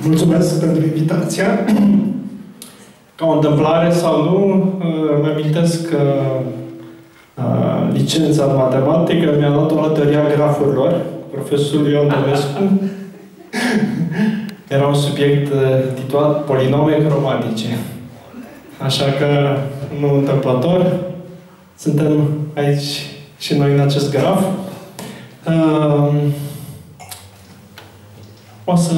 Mulțumesc pentru invitația. Ca o întâmplare sau nu, mă amintesc că licența în matematică mi-a dat-o la teoria grafurilor, profesorul Ion Dănescu. Era un subiect titulat Polinome cromatice. Așa că, nu întâmplător, suntem aici și noi în acest graf. O să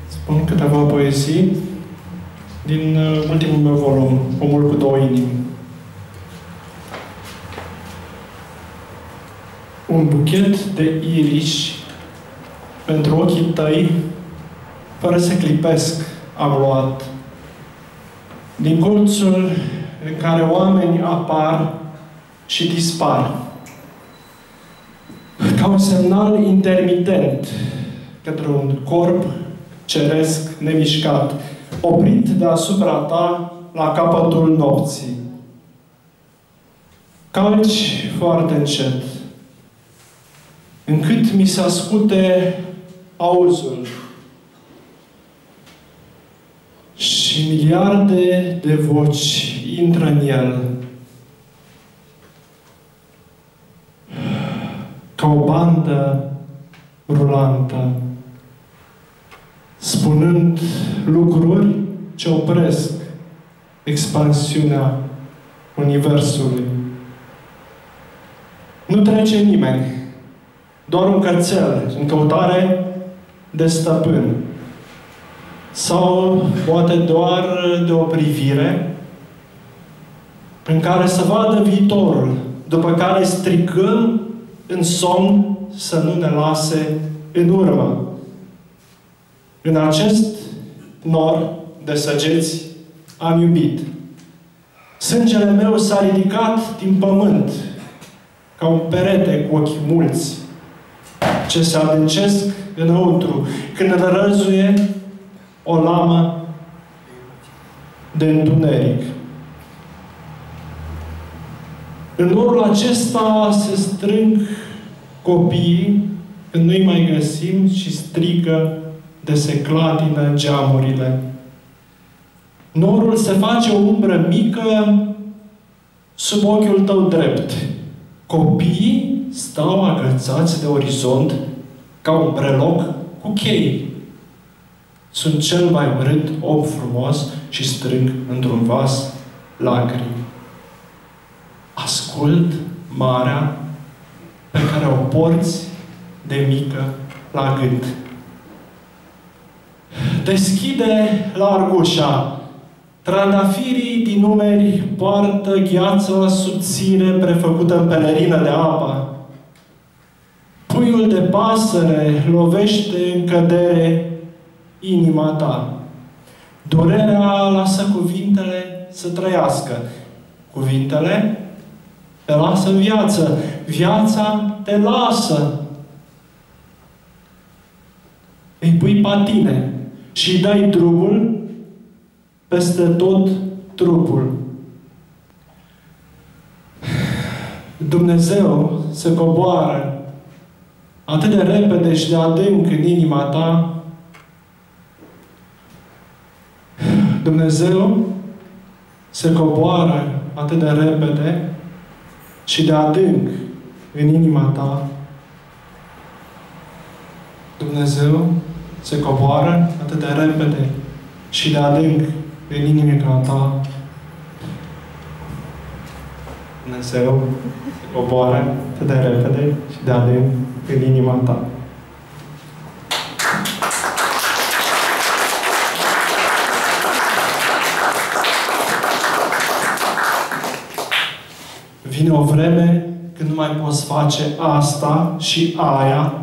spun câteva poezii din ultimul meu volum, Omul cu două inimi. Un buchet de iriși pentru ochii tăi, fără să clipesc, am luat. Din colțul în care oameni apar și dispar. Ca un semnal intermitent către un corp ceresc nemișcat, oprit deasupra ta la capătul nopții. Calci foarte încet, încât mi se ascute auzul și miliarde de voci intră în el. Ca o bandă rulantă, spunând lucruri ce opresc expansiunea Universului. Nu trece nimeni, doar un cățel în căutare de stăpân. Sau poate doar de o privire în care să vadă viitorul, după care strigăm în somn să nu ne lase în urmă. În acest nor de săgeți am iubit. Sângele meu s-a ridicat din pământ ca un perete cu ochi mulți ce se adâncesc înăuntru când răzăie o lamă de întuneric. În norul acesta se strâng copiii când nu-i mai găsim și strigă de se clatină geamurile. Norul se face o umbră mică sub ochiul tău drept. Copiii stau agățați de orizont ca un breloc cu chei. Sunt cel mai urât om frumos și strâng într-un vas lacrimi. Ascult marea pe care o porți de mică la gând. Deschide larg ușa. Trandafirii din numeri poartă gheața subțire prefăcută în pelerină de apă. Puiul de pasăre lovește în cădere inima ta. Durerea lasă cuvintele să trăiască. Cuvintele te lasă în viață. Viața te lasă. Îi pui patine și îi dai drumul peste tot trupul. Dumnezeu se coboară atât de repede și de adânc în inima ta. Dumnezeu se coboară atât de repede și de adânc în inima ta. Dumnezeu se coboară atât de repede și de adânc în inima ta. Dumnezeu se coboară atât de repede și de adânc în inima ta. Vine o vreme când nu mai poți face asta și aia,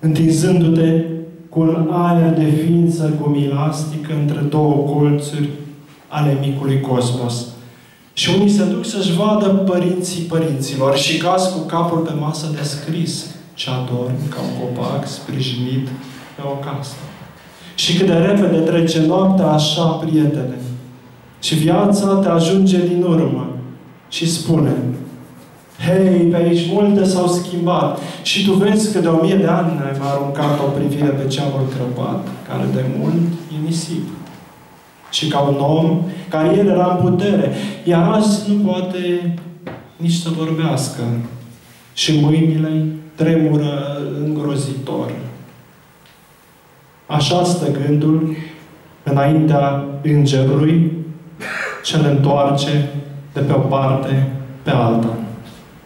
întinzându-te cu un aer de ființă gumilastică între două colțuri ale micului cosmos. Și unii se duc să-și vadă părinții părinților și caz cu capul pe masă de scris și adorm ca un copac sprijinit pe o casă. Și cât de repede trece noaptea așa, prietene, și viața te ajunge din urmă și spune: Hei, pe aici multe s-au schimbat. Și tu vezi că de 1000 de ani m-a aruncat o privire pe ceamul crăpat, care de mult e nisip. Și ca un om care ieri era în putere, iar azi nu poate nici să vorbească. Și mâinile tremură îngrozitor. Așa stă gândul înaintea îngerului ce le întoarce de pe o parte pe alta.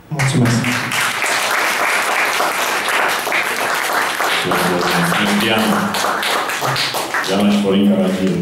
Mulțumesc! Diana și Florin Caragiu.